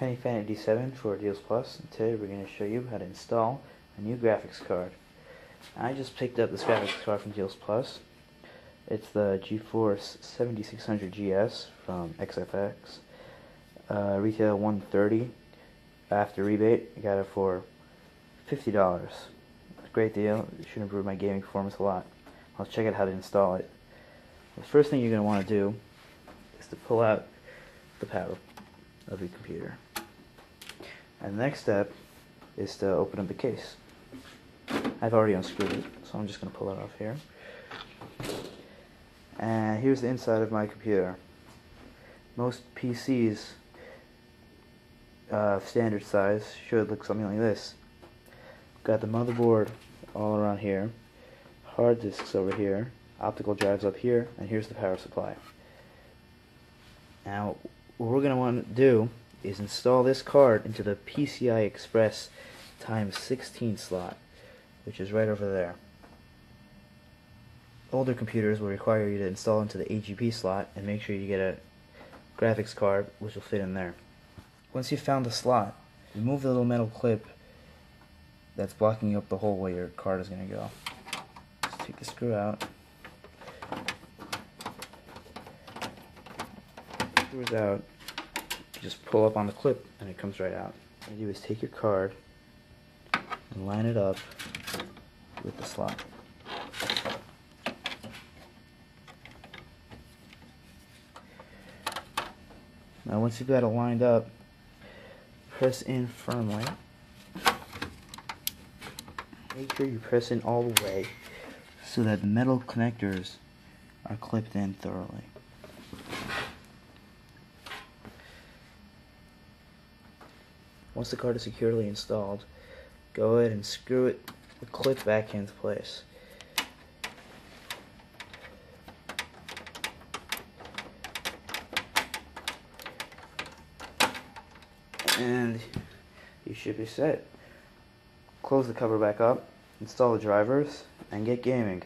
Penny87 for Deals Plus, and today we're going to show you how to install a new graphics card. I just picked up this graphics card from Deals Plus. It's the GeForce 7600 GS from XFX. Retail $130. After rebate, I got it for $50. Great deal. It should improve my gaming performance a lot. Let's check out how to install it. The first thing you're going to want to do is to pull out the power of your computer. And the next step is to open up the case. I've already unscrewed it, so I'm just going to pull it off here. And here's the inside of my computer. Most PCs standard size should look something like this. Got the motherboard all around here, hard disks over here, optical drives up here, and here's the power supply. Now what we're going to want to do is install this card into the PCI Express ×16 slot, which is right over there. Older computers will require you to install into the AGP slot, and make sure you get a graphics card which will fit in there. Once you've found the slot, remove the little metal clip that's blocking up the hole where your card is going to go. Just take the screw out. Screw it out. You just pull up on the clip and it comes right out. What you do is take your card and line it up with the slot. Now once you've got it lined up, press in firmly. Make sure you press in all the way so that the metal connectors are clipped in thoroughly. Once the card is securely installed, go ahead and screw the clip back into place. And you should be set. Close the cover back up, install the drivers, and get gaming.